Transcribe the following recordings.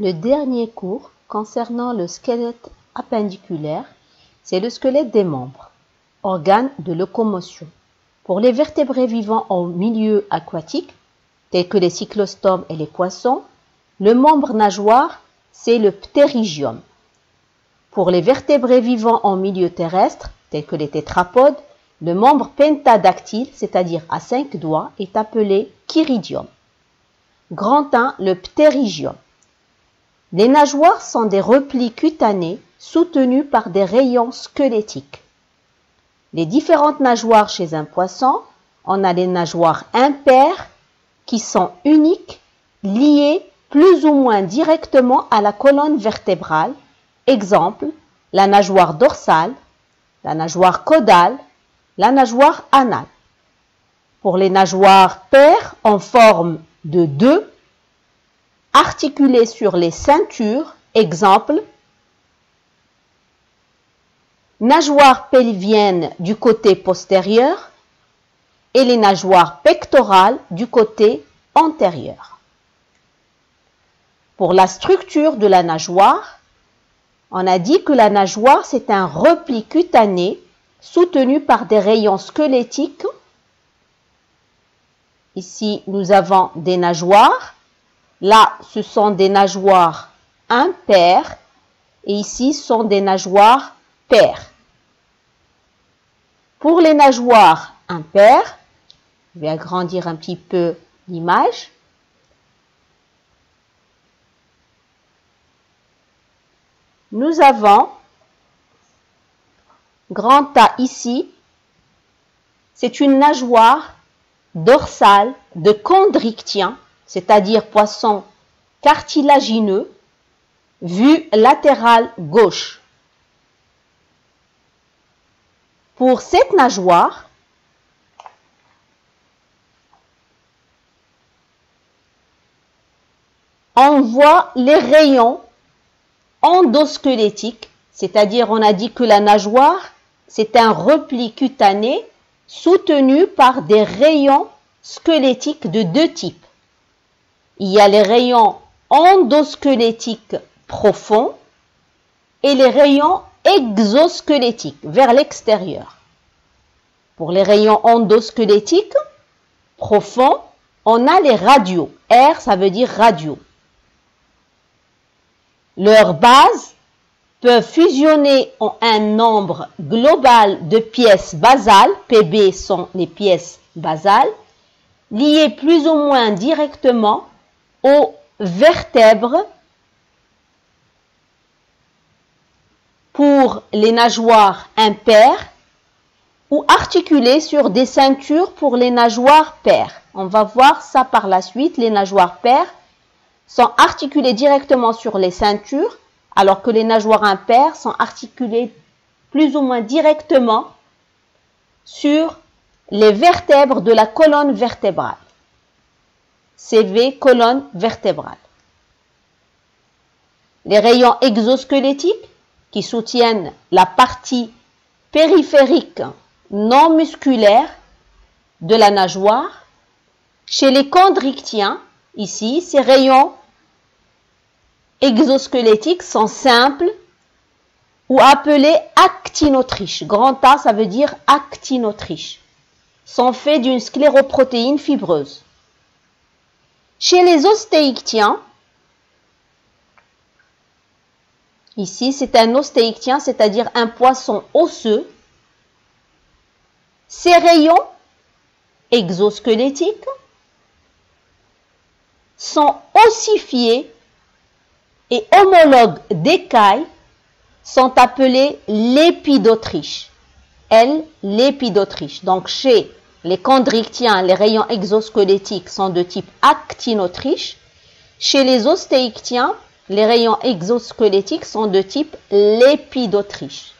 Le dernier cours concernant le squelette appendiculaire, c'est le squelette des membres, organes de locomotion. Pour les vertébrés vivant en milieu aquatique, tels que les cyclostomes et les poissons, le membre nageoire, c'est le ptérygium. Pour les vertébrés vivant en milieu terrestre, tels que les tétrapodes, le membre pentadactyle, c'est-à-dire à 5 doigts, est appelé chiridium. Grand 1, le ptérygium. Les nageoires sont des replis cutanés soutenus par des rayons squelettiques. Les différentes nageoires chez un poisson, on a les nageoires impaires qui sont uniques, liées plus ou moins directement à la colonne vertébrale. Exemple, la nageoire dorsale, la nageoire caudale, la nageoire anale. Pour les nageoires paires en forme de 2, articulées sur les ceintures, exemple, nageoire pelvienne du côté postérieur et les nageoires pectorales du côté antérieur. Pour la structure de la nageoire, on a dit que la nageoire, c'est un repli cutané soutenu par des rayons squelettiques. Ici, nous avons des nageoires. Là, ce sont des nageoires impaires. Et ici, ce sont des nageoires paires. Pour les nageoires impaires, je vais agrandir un petit peu l'image. Nous avons grand A ici, c'est une nageoire dorsale de chondrichtien, c'est-à-dire poisson cartilagineux, vue latérale gauche. Pour cette nageoire, on voit les rayons endosquelettiques, c'est-à-dire on a dit que la nageoire, c'est un repli cutané soutenu par des rayons squelettiques de 2 types. Il y a les rayons endosquelettiques profonds et les rayons exosquelettiques vers l'extérieur. Pour les rayons endosquelettiques profonds, on a les radiaux. R, ça veut dire radio. Leurs bases peuvent fusionner en un nombre global de pièces basales, PB sont les pièces basales, liées plus ou moins directement aux vertèbres pour les nageoires impaires ou articulées sur des ceintures pour les nageoires paires. On va voir ça par la suite. Les nageoires paires sont articulées directement sur les ceintures, alors que les nageoires impaires sont articulées plus ou moins directement sur les vertèbres de la colonne vertébrale. CV, colonne vertébrale. Les rayons exosquelettiques qui soutiennent la partie périphérique non musculaire de la nageoire. Chez les chondrichtiens, ici, ces rayons exosquelettiques sont simples ou appelés actinotriches. Grand A, ça veut dire actinotriches. Sont faits d'une scléroprotéine fibreuse. Chez les ostéichtiens, ici, c'est un ostéichtien, c'est-à-dire un poisson osseux. Ces rayons exosquelettiques sont ossifiés et homologues d'écailles sont appelés lépidotriches. L, lépidotriches. Donc, chez les chondrichtiens, les rayons exosquelettiques sont de type actinotriche. Chez les ostéichtiens, les rayons exosquelettiques sont de type lépidotriche.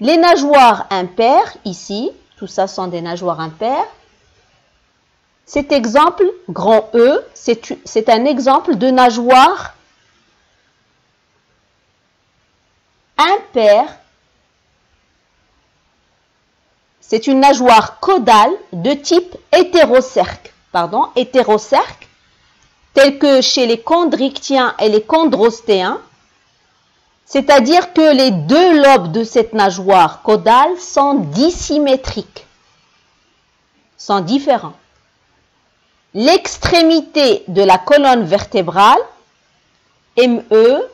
Les nageoires impaires, ici, tout ça sont des nageoires impaires. Cet exemple, grand E, c'est un exemple de nageoire impaire. C'est une nageoire caudale de type hétérocerque. Hétérocerque. tels que chez les chondrichtiens et les chondrostéens, c'est-à-dire que les deux lobes de cette nageoire caudale sont dissymétriques, sont différents. L'extrémité de la colonne vertébrale, ME,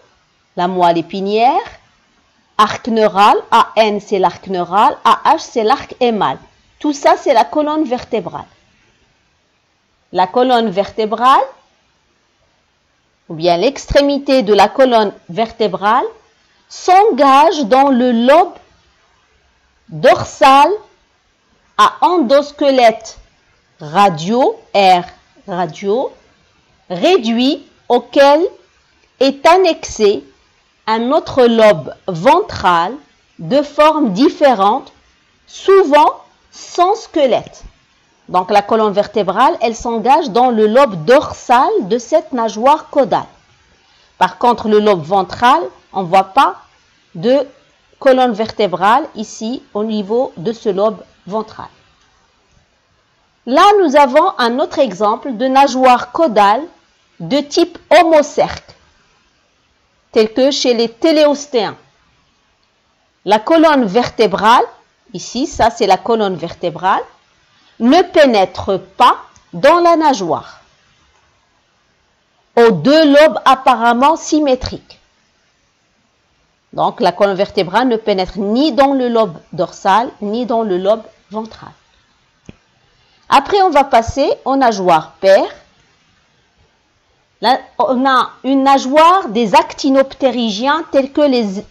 la moelle épinière, arc neural, AN c'est l'arc neural, AH c'est l'arc émal. Tout ça c'est la colonne vertébrale. La colonne vertébrale, ou bien l'extrémité de la colonne vertébrale, s'engage dans le lobe dorsal à endosquelette radio, R radio, réduit auquel est annexé un autre lobe ventral de forme différente, souvent sans squelette. Donc la colonne vertébrale, elle s'engage dans le lobe dorsal de cette nageoire caudale. Par contre, le lobe ventral, on ne voit pas de colonne vertébrale ici au niveau de ce lobe ventral. Là, nous avons un autre exemple de nageoire caudale de type homocerque, tel que chez les téléostéens. La colonne vertébrale, ici, ça c'est la colonne vertébrale, ne pénètre pas dans la nageoire, aux deux lobes apparemment symétriques. Donc la colonne vertébrale ne pénètre ni dans le lobe dorsal, ni dans le lobe ventral. Après, on va passer aux nageoires paires. Là, on a une nageoire des actinoptérygiens tels que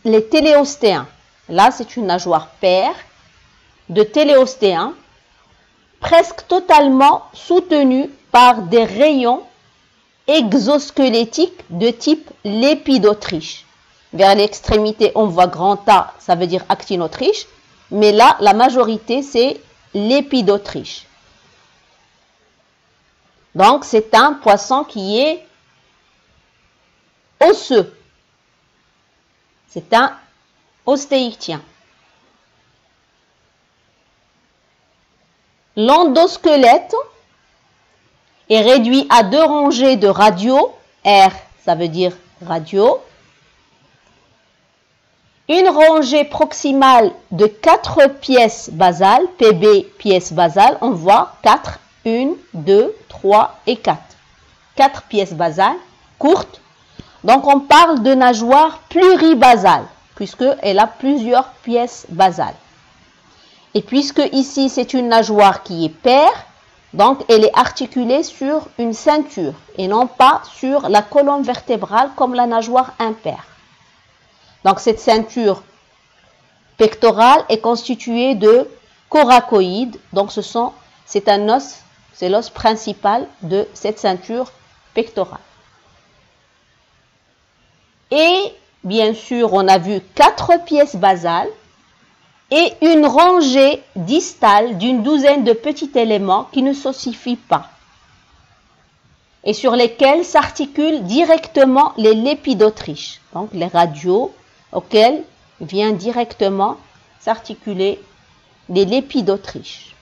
les téléostéens. Là, c'est une nageoire paire de téléostéens, presque totalement soutenue par des rayons exosquelettiques de type lépidotриche. Vers l'extrémité, on voit grand A, ça veut dire actinotриche, mais là, la majorité, c'est lépidotриche. Donc, c'est un poisson qui est osseux. C'est un ostéichtien. L'endosquelette est réduit à deux rangées de radio, R, ça veut dire radio. Une rangée proximale de 4 pièces basales, PB pièces basales, on voit 4, 1, 2, 3 et 4. 4 pièces basales, courtes. Donc on parle de nageoire pluribasale, puisqu'elle a plusieurs pièces basales. Et puisque ici c'est une nageoire qui est paire, donc elle est articulée sur une ceinture et non pas sur la colonne vertébrale comme la nageoire impaire. Donc cette ceinture pectorale est constituée de coracoïdes. Donc c'est un os, c'est l'os principal de cette ceinture pectorale. Et bien sûr, on a vu 4 pièces basales et une rangée distale d'une douzaine de petits éléments qui ne s'ossifient pas et sur lesquels s'articulent directement les lépidotриches, donc les radios auxquels vient directement s'articuler les lépidotриches.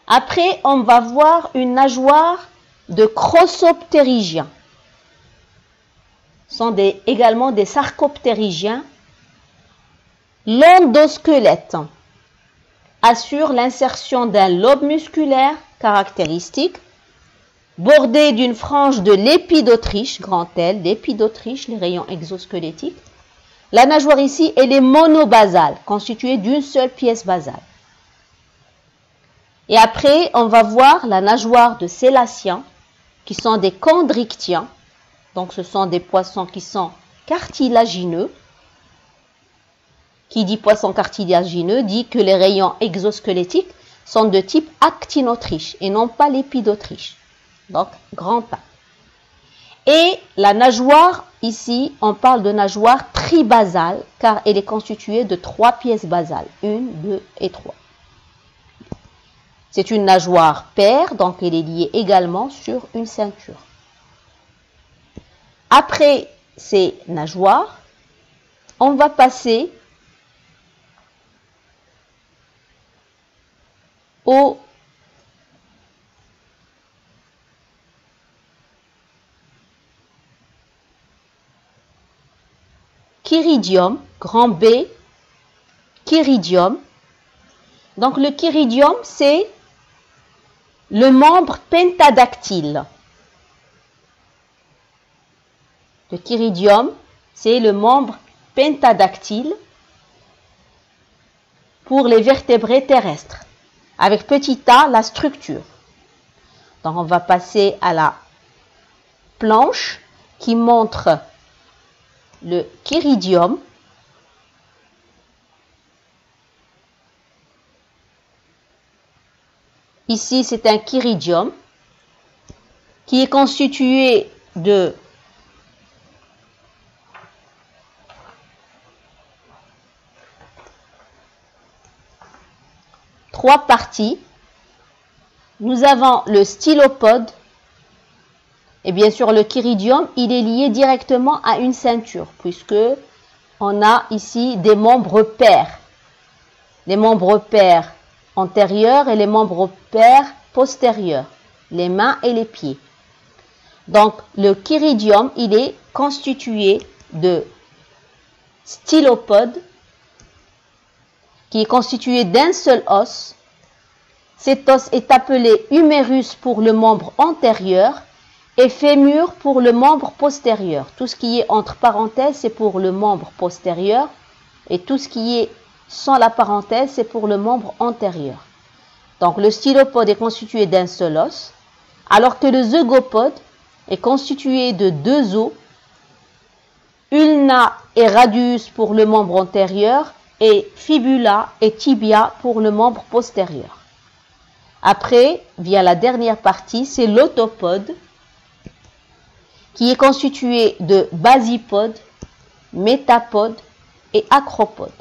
Après, on va voir une nageoire de crossoptérygiens. Ce sont également des sarcoptérygiens. L'endosquelette assure l'insertion d'un lobe musculaire caractéristique, bordé d'une frange de lépidotриche, grand L, lépidotриche, les rayons exosquelettiques. La nageoire ici, elle est monobasale, constituée d'une seule pièce basale. Et après, on va voir la nageoire de sélaciens, qui sont des chondrichtiens. Donc, ce sont des poissons qui sont cartilagineux. Qui dit poisson cartilagineux dit que les rayons exosquelettiques sont de type actinotриche et non pas lépidotриche. Donc, grand A. Et la nageoire, ici, on parle de nageoire tribasale car elle est constituée de 3 pièces basales, 1, 2 et 3. C'est une nageoire paire, donc elle est liée également sur une ceinture. Après ces nageoires, on va passer aux chiridium, grand B, chiridium. Donc le chiridium, c'est le membre pentadactyle. Le chiridium, c'est le membre pentadactyle pour les vertébrés terrestres. Avec petit a, la structure. Donc on va passer à la planche qui montre le chiridium. Ici, c'est un chiridium qui est constitué de trois parties. Nous avons le stylopode et bien sûr le chiridium, il est lié directement à une ceinture puisque on a ici des membres paires. Les membres paires antérieurs et les membres paires postérieurs, les mains et les pieds. Donc le chiridium, il est constitué de stylopode qui est constitué d'un seul os. Cet os est appelé humérus pour le membre antérieur et fémur pour le membre postérieur. Tout ce qui est entre parenthèses, c'est pour le membre postérieur et tout ce qui est sans la parenthèse, c'est pour le membre antérieur. Donc le stylopode est constitué d'un seul os, alors que le zygopode est constitué de deux os, ulna et radius pour le membre antérieur et fibula et tibia pour le membre postérieur. Après, vient la dernière partie, c'est l'autopode, qui est constitué de basipode, métapode et acropode.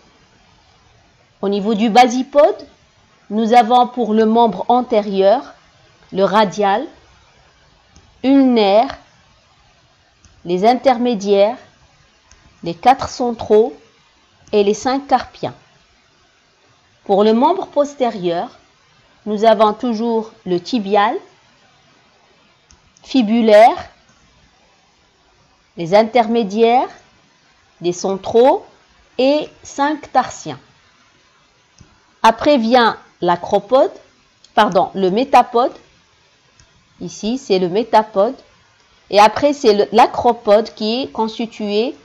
Au niveau du basipode, nous avons pour le membre antérieur le radial, ulnaire, les intermédiaires, les 4 centraux et les 5 carpiens. Pour le membre postérieur, nous avons toujours le tibial, fibulaire, les intermédiaires, les centraux et 5 tarsiens. Après vient l'acropode, le métapode. Ici, c'est le métapode. Et après, c'est l'acropode qui est constitué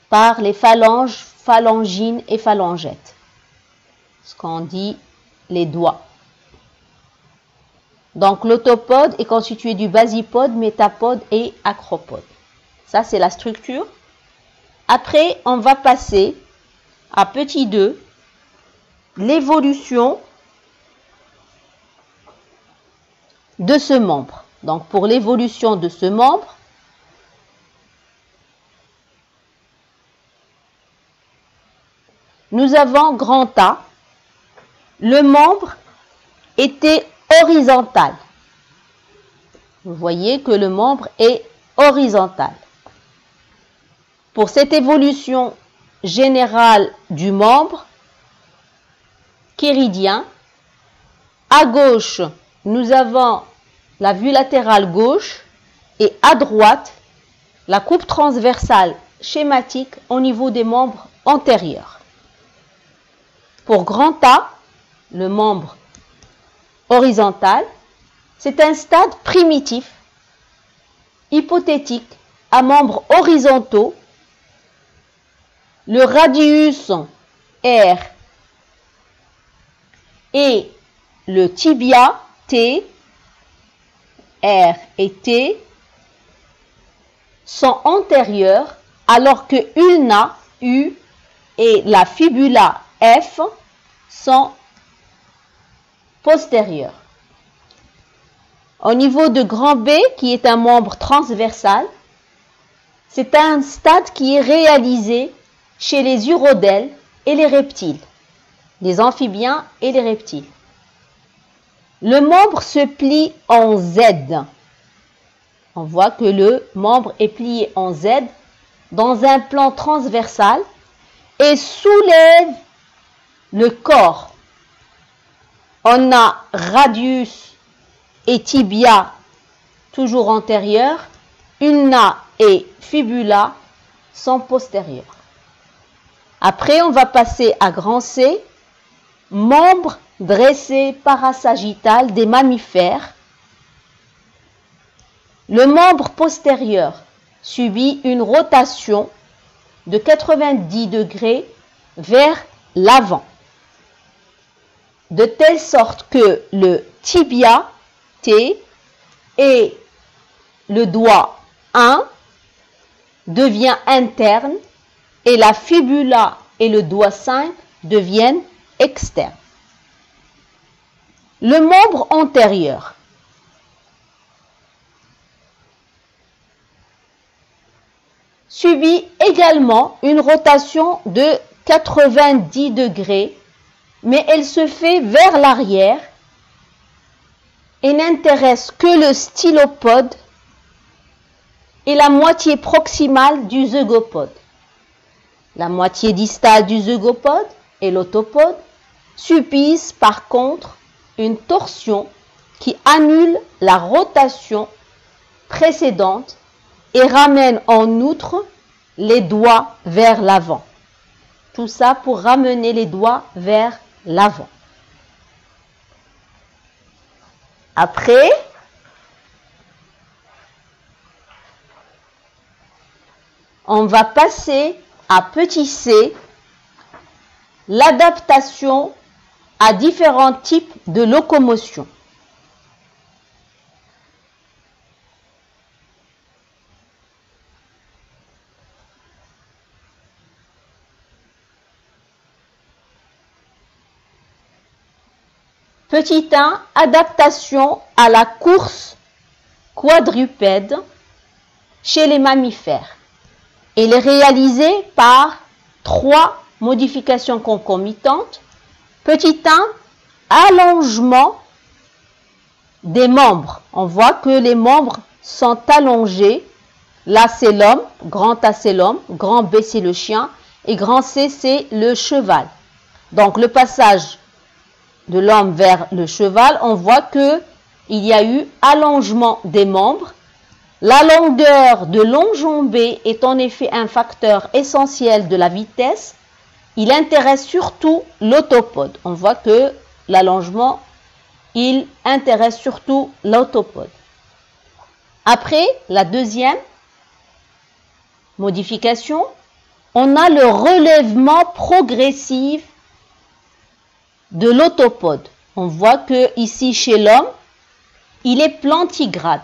par les phalanges, phalangines et phalangètes. Ce qu'on dit les doigts. Donc l'autopode est constitué du basipode, métapode et acropode. Ça, c'est la structure. Après, on va passer à petit 2, l'évolution de ce membre. Donc pour l'évolution de ce membre, nous avons grand A. Le membre était horizontal. Vous voyez que le membre est horizontal. Pour cette évolution générale du membre chiridien, à gauche, nous avons la vue latérale gauche et à droite, la coupe transversale schématique au niveau des membres antérieurs. Pour grand A, le membre horizontal, c'est un stade primitif, hypothétique, à membres horizontaux. Le radius R et le tibia T, R et T, sont antérieurs, alors que ulna, U, et la fibula, F, sont postérieurs. Au niveau de grand B, qui est un membre transversal, c'est un stade qui est réalisé chez les urodèles et les reptiles, les amphibiens et les reptiles. Le membre se plie en Z. On voit que le membre est plié en Z dans un plan transversal et soulève le corps. On a radius et tibia toujours antérieurs, ulna et fibula sont postérieurs. Après, on va passer à grand C, membre dressé parasagittal des mammifères. Le membre postérieur subit une rotation de 90 degrés vers l'avant, de telle sorte que le tibia T et le doigt 1 devient interne et la fibula et le doigt 5 deviennent externes. Le membre antérieur subit également une rotation de 90 degrés, mais elle se fait vers l'arrière et n'intéresse que le stylopode et la moitié proximale du zygopode. La moitié distale du zygopode et l'autopode subissent par contre une torsion qui annule la rotation précédente et ramène en outre les doigts vers l'avant. Tout ça pour ramener les doigts vers l'avant. Après, on va passer à petit c, l'adaptation à différents types de locomotion. Petit 1, adaptation à la course quadrupède chez les mammifères. Elle est réalisée par 3 modifications concomitantes. Petit 1, allongement des membres. On voit que les membres sont allongés. Là, c'est l'homme, grand A, c'est l'homme, grand B, c'est le chien, et grand C, c'est le cheval. Donc, le passage de l'homme vers le cheval, on voit que il y a eu allongement des membres. La longueur de l'enjambée est en effet un facteur essentiel de la vitesse. Il intéresse surtout l'autopode. On voit que l'allongement, il intéresse surtout l'autopode. Après, la deuxième modification, on a le relèvement progressif de l'autopode. On voit que ici chez l'homme, il est plantigrade.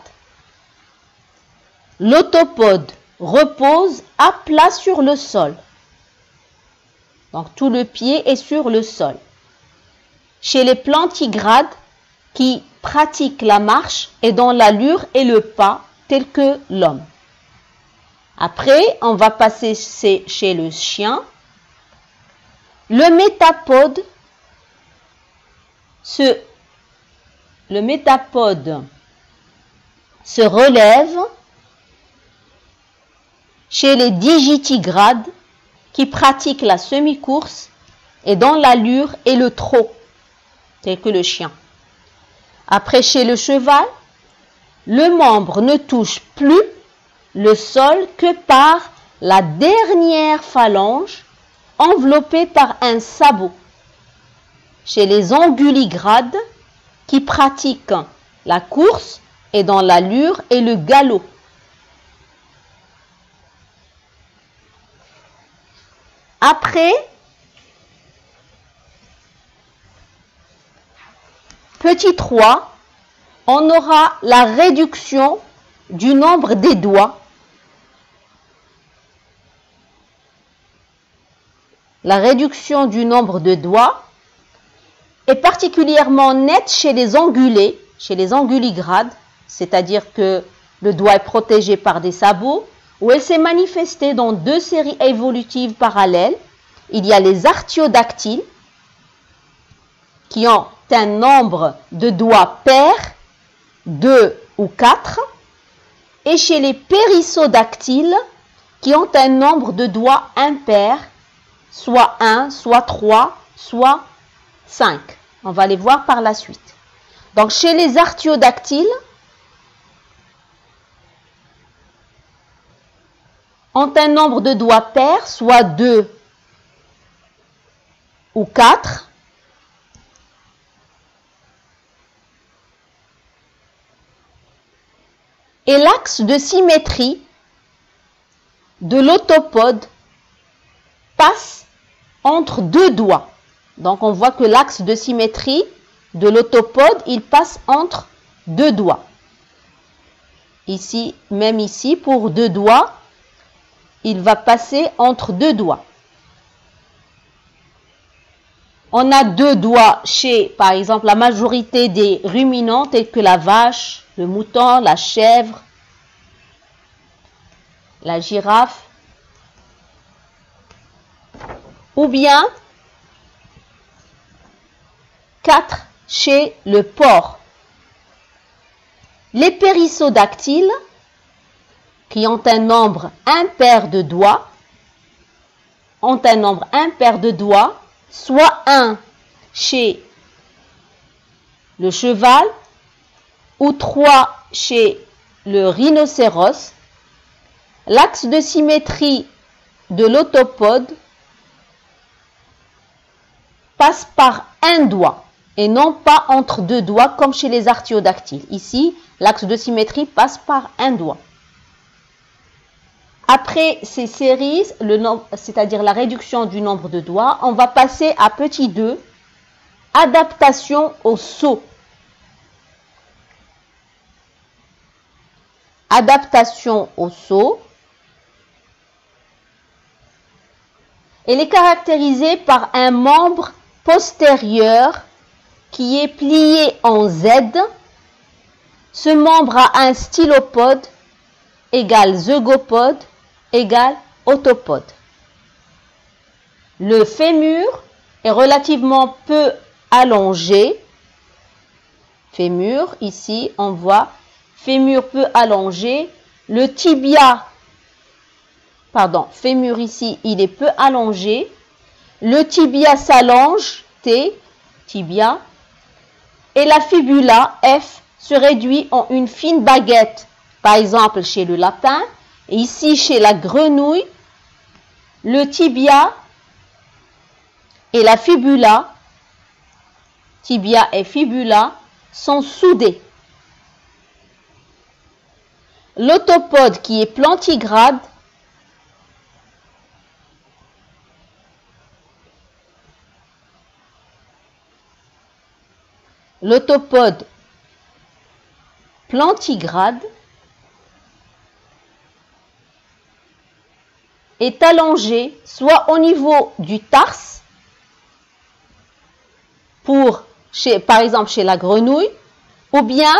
L'autopode repose à plat sur le sol. Donc tout le pied est sur le sol. Chez les plantigrades qui pratiquent la marche et dont l'allure est le pas tel que l'homme. Après, on va passer chez le chien. Le métapode se relève chez les digitigrades qui pratiquent la semi-course et dont l'allure est le trot, tel que le chien. Après, chez le cheval, le membre ne touche plus le sol que par la dernière phalange enveloppée par un sabot. Chez les anguligrades qui pratiquent la course et dont l'allure est le galop. Après, petit 3, on aura la réduction du nombre des doigts. La réduction du nombre de doigts est particulièrement nette chez les ongulés, chez les anguligrades, c'est-à-dire que le doigt est protégé par des sabots, où elle s'est manifestée dans 2 séries évolutives parallèles. Il y a les artiodactyles, qui ont un nombre de doigts pairs, 2 ou 4, et chez les périssodactyles, qui ont un nombre de doigts impairs, soit 1, soit 3, soit 5. On va les voir par la suite. Donc, chez les artiodactyles, ont un nombre de doigts pair, soit 2 ou 4. Et l'axe de symétrie de l'autopode passe entre 2 doigts. Donc on voit que l'axe de symétrie de l'autopode, il passe entre 2 doigts. Ici, même ici, pour 2 doigts, il va passer entre 2 doigts. On a 2 doigts chez, par exemple, la majorité des ruminants tels que la vache, le mouton, la chèvre, la girafe, ou bien 4 chez le porc. Les périssodactyles, qui ont un nombre impair de doigts, ont un nombre impair de doigts, soit 1 chez le cheval ou 3 chez le rhinocéros. L'axe de symétrie de l'autopode passe par un doigt et non pas entre 2 doigts comme chez les artiodactyles. Ici, l'axe de symétrie passe par un doigt. Après ces séries, c'est-à-dire la réduction du nombre de doigts, on va passer à petit 2, adaptation au saut. Adaptation au saut. Elle est caractérisée par un membre postérieur qui est plié en Z. Ce membre a un stylopode égale zygopode égale autopode. Le fémur est relativement peu allongé. Fémur, ici, on voit fémur peu allongé. Le tibia, fémur ici, il est peu allongé. Le tibia s'allonge, T, tibia. Et la fibula, F, se réduit en une fine baguette. Par exemple, chez le lapin. Et ici, chez la grenouille, le tibia et la fibula, tibia et fibula, sont soudés. L'autopode qui est plantigrade est allongé soit au niveau du tarse, par exemple chez la grenouille, ou bien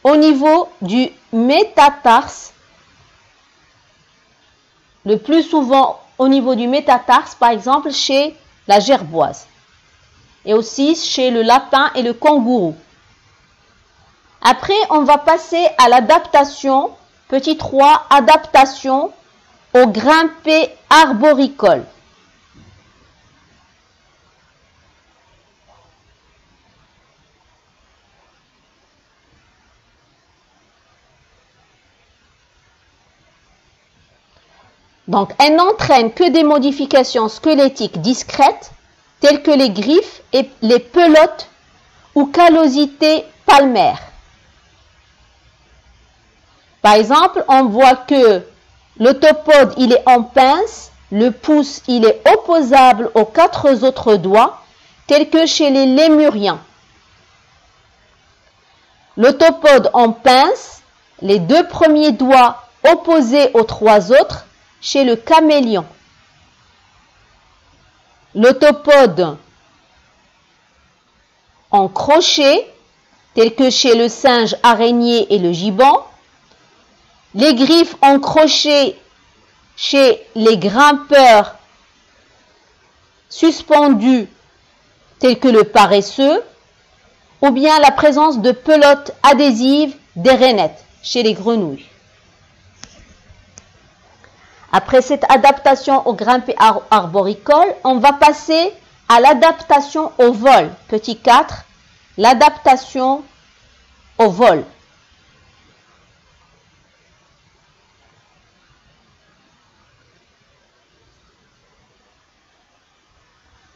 au niveau du métatarse, le plus souvent au niveau du métatarse, par exemple chez la gerboise, et aussi chez le lapin et le kangourou. Après, on va passer à l'adaptation, petit 3, adaptation au grimpé arboricole. Donc, elle n'entraîne que des modifications squelettiques discrètes, telles que les griffes et les pelotes ou callosités palmaires. Par exemple, on voit que l'autopode, il est en pince, le pouce, il est opposable aux 4 autres doigts, tels que chez les lémuriens. L'autopode en pince, les 2 premiers doigts opposés aux 3 autres, chez le caméléon. L'autopode en crochet, tel que chez le singe araignée et le gibbon. Les griffes en crochet chez les grimpeurs suspendus, tels que le paresseux, ou bien la présence de pelotes adhésives des rainettes chez les grenouilles. Après cette adaptation au grimpé arboricole, on va passer à l'adaptation au vol. Petit 4, l'adaptation au vol.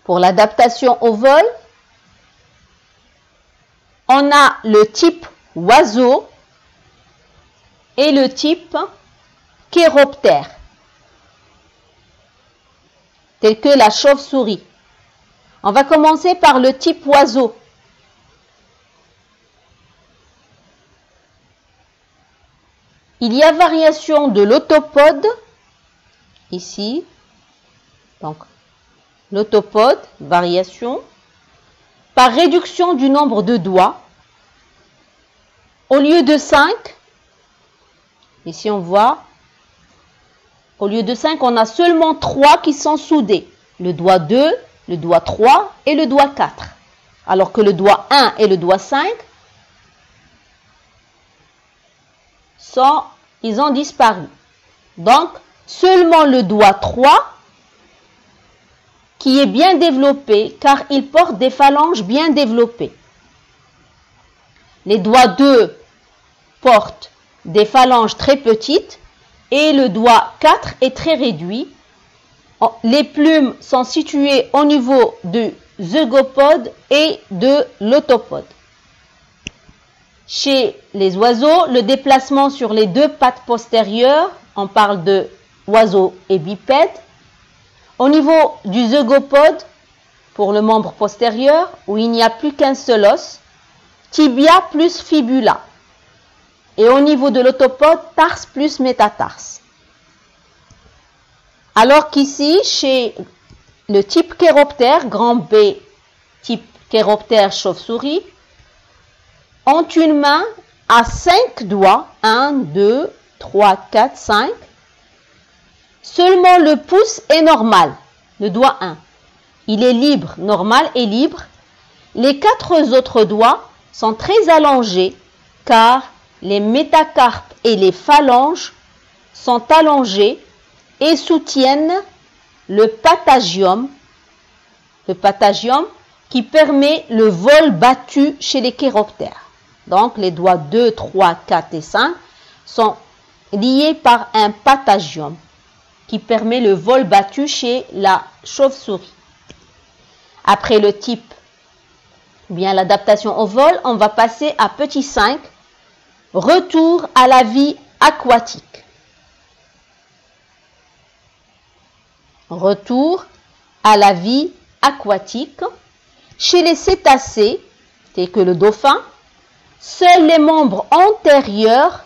Pour l'adaptation au vol, on a le type oiseau et le type chéroptère, tel que la chauve-souris. On va commencer par le type oiseau. Il y a variation de l'autopode, ici, donc l'autopode, variation, par réduction du nombre de doigts. Au lieu de 5, ici on voit, au lieu de 5, on a seulement 3 qui sont soudés. Le doigt 2, le doigt 3 et le doigt 4. Alors que le doigt 1 et le doigt 5, ils ont disparu. Donc, seulement le doigt 3 qui est bien développé car il porte des phalanges bien développées. Les doigts 2 portent des phalanges très petites et le doigt 4 est très réduit. Les plumes sont situées au niveau du zygopode et de l'autopode. Chez les oiseaux, le déplacement sur les 2 pattes postérieures, on parle de oiseau et bipède. Au niveau du zygopode, pour le membre postérieur, où il n'y a plus qu'un seul os, tibia plus fibula. Et au niveau de l'autopode, tarse plus métatarse. Alors qu'ici, chez le type chéroptère, grand B, type chéroptère chauve-souris, ont une main à 5 doigts, 1, 2, 3, 4, 5. Seulement le pouce est normal, le doigt 1. Il est libre, normal et libre. Les 4 autres doigts sont très allongés car les métacarpes et les phalanges sont allongés et soutiennent le patagium qui permet le vol battu chez les chéroptères. Donc les doigts 2, 3, 4 et 5 sont liés par un patagium qui permet le vol battu chez la chauve-souris. Après le type, bien l'adaptation au vol, on va passer à petit 5, retour à la vie aquatique. Retour à la vie aquatique. Chez les cétacés, tels que le dauphin, seuls les membres antérieurs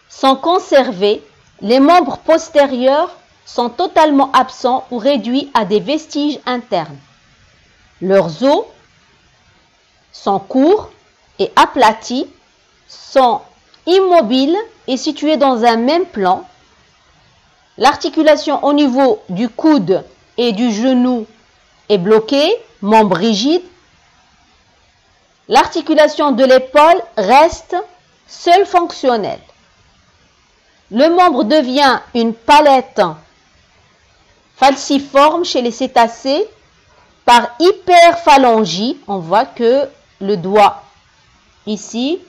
sont conservés, les membres postérieurs sont totalement absents ou réduits à des vestiges internes. Leurs os sont courts et aplatis, sont immobiles et situés dans un même plan. L'articulation au niveau du coude et du genou est bloquée, membre rigide. L'articulation de l'épaule reste seule fonctionnelle. Le membre devient une palette falciforme chez les cétacés par hyperphalangie. On voit que le doigt ici,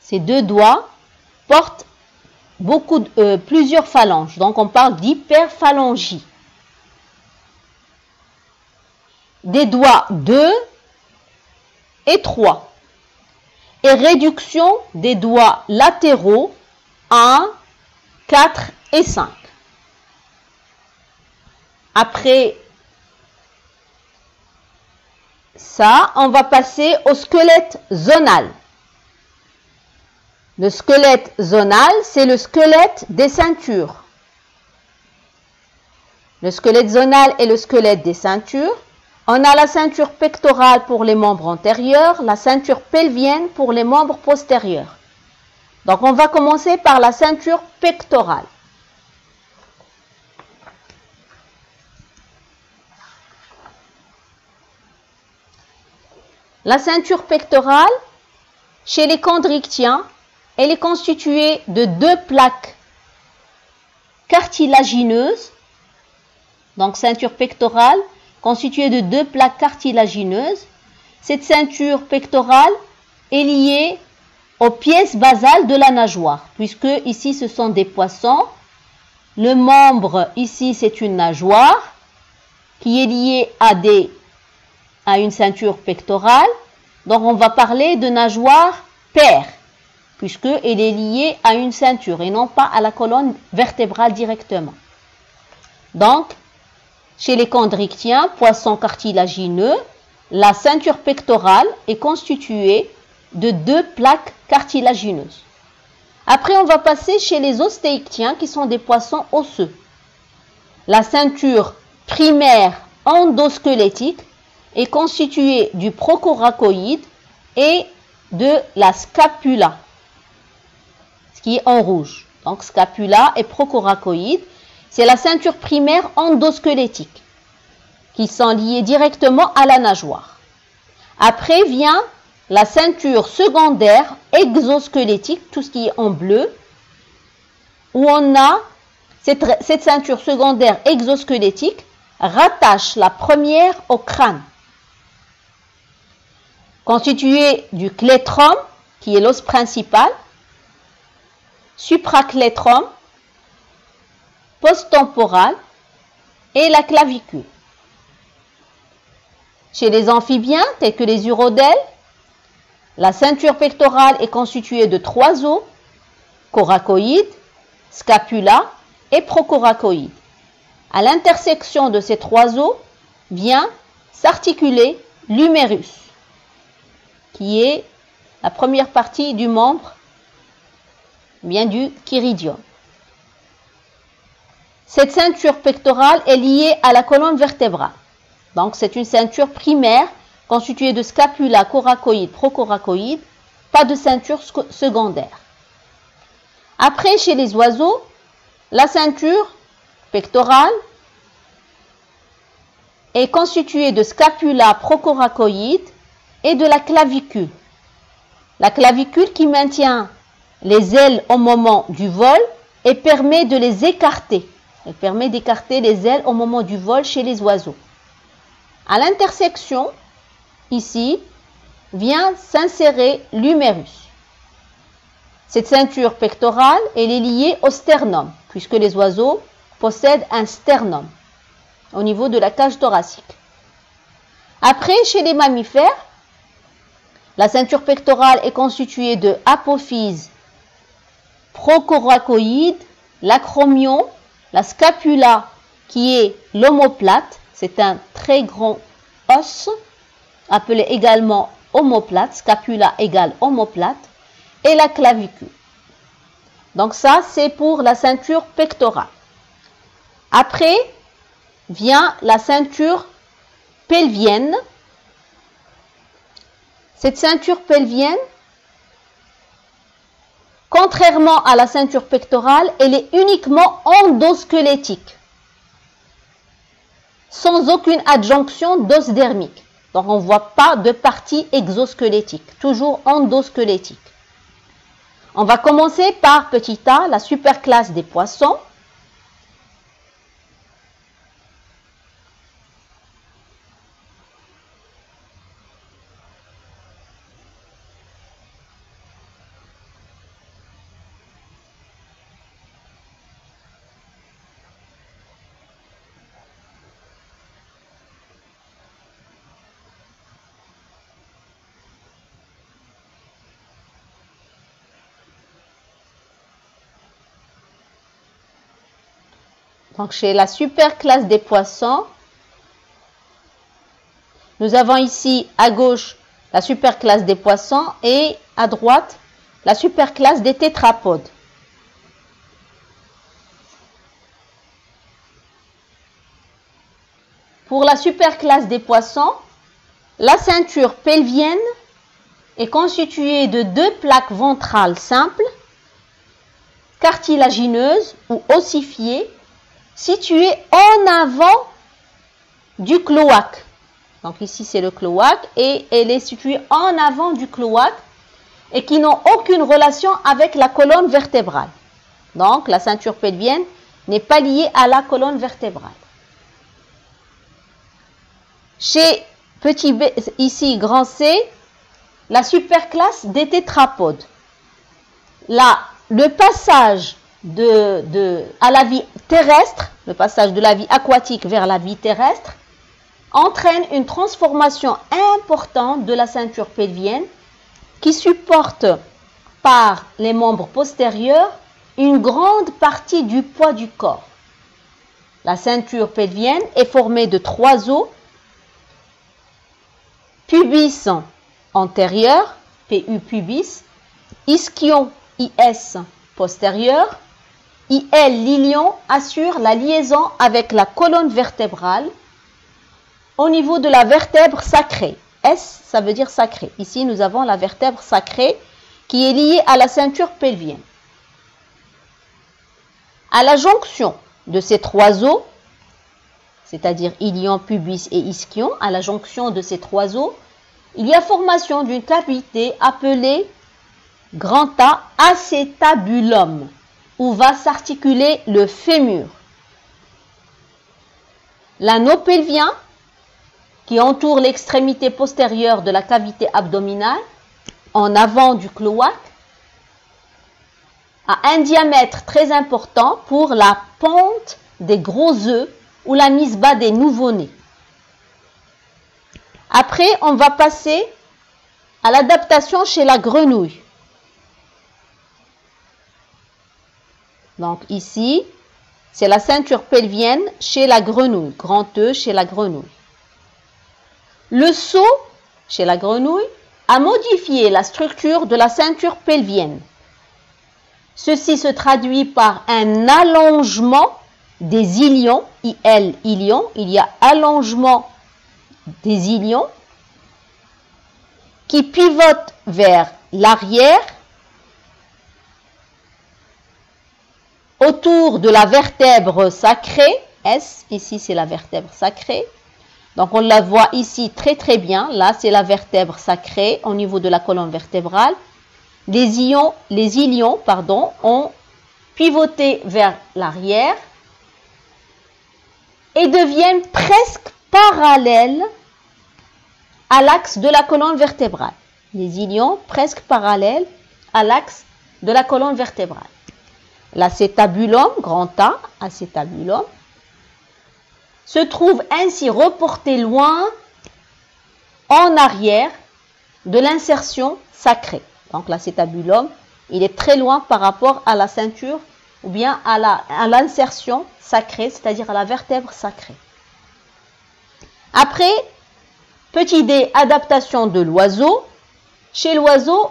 ces 2 doigts portent plusieurs phalanges. Donc on parle d'hyperphalangie. Des doigts 2 et 3. Et réduction des doigts latéraux 1, 4 et 5. Après ça, on va passer au squelette zonal. Le squelette zonal, c'est le squelette des ceintures. Le squelette zonal est le squelette des ceintures. On a la ceinture pectorale pour les membres antérieurs, la ceinture pelvienne pour les membres postérieurs. Donc, on va commencer par la ceinture pectorale. La ceinture pectorale, chez les chondrichtiens, elle est constituée de 2 plaques cartilagineuses. Donc, ceinture pectorale constituée de 2 plaques cartilagineuses. Cette ceinture pectorale est liée aux pièces basales de la nageoire, puisque ici ce sont des poissons. Le membre ici c'est une nageoire qui est liée à une ceinture pectorale. Donc on va parler de nageoire paire, puisqu'elle est liée à une ceinture et non pas à la colonne vertébrale directement. Donc, chez les chondrichtiens, poissons cartilagineux, la ceinture pectorale est constituée de 2 plaques cartilagineuses. Après, on va passer chez les ostéichtiens qui sont des poissons osseux. La ceinture primaire endosquelettique est constituée du procoracoïde et de la scapula, ce qui est en rouge. Donc scapula et procoracoïde, c'est la ceinture primaire endosquelettique qui sont liées directement à la nageoire. Après vient la ceinture secondaire exosquelettique, tout ce qui est en bleu, où on a cette ceinture secondaire exosquelettique rattache la première au crâne, constituée du clétrum, qui est l'os principal, supraclétrum, posttemporal et la clavicule. Chez les amphibiens, tels que les urodèles, la ceinture pectorale est constituée de 3 os, coracoïde, scapula et procoracoïde. À l'intersection de ces 3 os vient s'articuler l'humérus, qui est la première partie du membre, bien du chiridium. Cette ceinture pectorale est liée à la colonne vertébrale. Donc c'est une ceinture primaire constituée de scapula, coracoïde, procoracoïde, pas de ceinture secondaire. Après, chez les oiseaux, la ceinture pectorale est constituée de scapula, procoracoïde et de la clavicule. La clavicule qui maintient les ailes au moment du vol et permet de les écarter. Elle permet d'écarter les ailes au moment du vol chez les oiseaux. À l'intersection, ici, vient s'insérer l'humérus. Cette ceinture pectorale, elle est liée au sternum, puisque les oiseaux possèdent un sternum au niveau de la cage thoracique. Après, chez les mammifères, la ceinture pectorale est constituée de apophyse, procoracoïde, l'acromion, la scapula qui est l'omoplate, c'est un très grand os, appelé également omoplate, scapula égale omoplate, et la clavicule. Donc ça, c'est pour la ceinture pectorale. Après, vient la ceinture pelvienne. Cette ceinture pelvienne, contrairement à la ceinture pectorale, elle est uniquement endosquelettique, sans aucune adjonction d'os dermique. Donc on ne voit pas de partie exosquelettique, toujours endosquelettique. On va commencer par petit a, la superclasse des poissons. Donc, chez la superclasse des poissons, nous avons ici à gauche la superclasse des poissons et à droite la superclasse des tétrapodes. Pour la superclasse des poissons, la ceinture pelvienne est constituée de 2 plaques ventrales simples, cartilagineuses ou ossifiées, située en avant du cloaque. Donc ici c'est le cloaque et elle est située en avant du cloaque et qui n'ont aucune relation avec la colonne vertébrale. Donc la ceinture pelvienne n'est pas liée à la colonne vertébrale. Chez petit b, ici grand c, la superclasse des tétrapodes. Là, le passage à la vie terrestre, le passage de la vie aquatique vers la vie terrestre, entraîne une transformation importante de la ceinture pelvienne qui supporte par les membres postérieurs une grande partie du poids du corps. La ceinture pelvienne est formée de 3 os, pubis antérieur, PU pubis, ischion IS postérieur, IL l'ilion assure la liaison avec la colonne vertébrale au niveau de la vertèbre sacrée. S, ça veut dire sacré. Ici, nous avons la vertèbre sacrée qui est liée à la ceinture pelvienne. À la jonction de ces 3 os, c'est-à-dire ilion, pubis et ischion, à la jonction de ces 3 os, il y a formation d'une cavité appelée grand A, acétabulum, où va s'articuler le fémur. L'anneau pelvien, qui entoure l'extrémité postérieure de la cavité abdominale, en avant du cloaque, a un diamètre très important pour la ponte des gros œufs ou la mise bas des nouveau-nés. Après, on va passer à l'adaptation chez la grenouille. Donc ici, c'est la ceinture pelvienne chez la grenouille, grand E chez la grenouille. Le saut chez la grenouille a modifié la structure de la ceinture pelvienne. Ceci se traduit par un allongement des ilions, IL ilion, il y a allongement des ilions qui pivotent vers l'arrière autour de la vertèbre sacrée, S, ici c'est la vertèbre sacrée. Donc on la voit ici très bien, là c'est la vertèbre sacrée au niveau de la colonne vertébrale. Les ilions ont pivoté vers l'arrière et deviennent presque parallèles à l'axe de la colonne vertébrale. Les ilions presque parallèles à l'axe de la colonne vertébrale. L'acétabulum, grand A, acétabulum, se trouve ainsi reporté loin en arrière de l'insertion sacrée. Donc l'acétabulum, il est très loin par rapport à la ceinture ou bien à l'insertion sacrée, c'est-à-dire à la vertèbre sacrée. Après, petit D, adaptation de l'oiseau. Chez l'oiseau,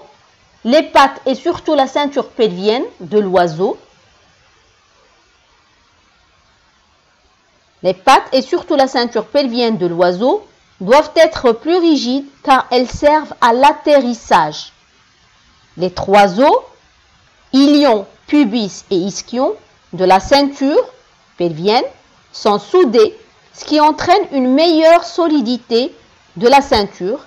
les pattes et surtout la ceinture pelvienne de l'oiseau. Les pattes et surtout la ceinture pelvienne de l'oiseau doivent être plus rigides car elles servent à l'atterrissage. Les 3 os, ilion, pubis et ischion de la ceinture pelvienne sont soudés, ce qui entraîne une meilleure solidité de la ceinture.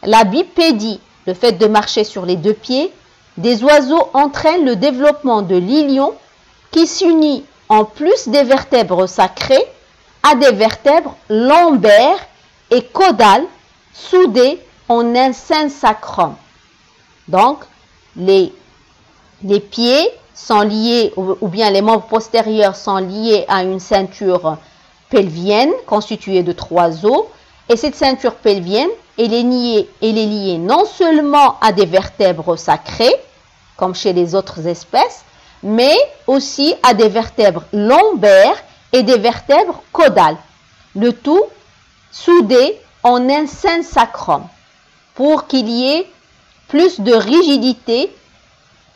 La bipédie, le fait de marcher sur les 2 pieds, des oiseaux entraîne le développement de l'ilion qui s'unit en plus des vertèbres sacrées à des vertèbres lombaires et caudales soudées en un sein sacrum. Donc, les pieds sont liés, ou bien les membres postérieurs sont liés à une ceinture pelvienne constituée de 3 os. Et cette ceinture pelvienne, elle est liée non seulement à des vertèbres sacrées, comme chez les autres espèces, mais aussi à des vertèbres lombaires et des vertèbres caudales. Le tout soudé en un sein sacrum pour qu'il y ait plus de rigidité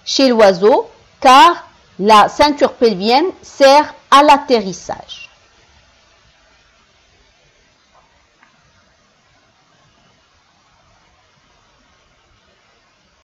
chez l'oiseau car la ceinture pelvienne sert à l'atterrissage.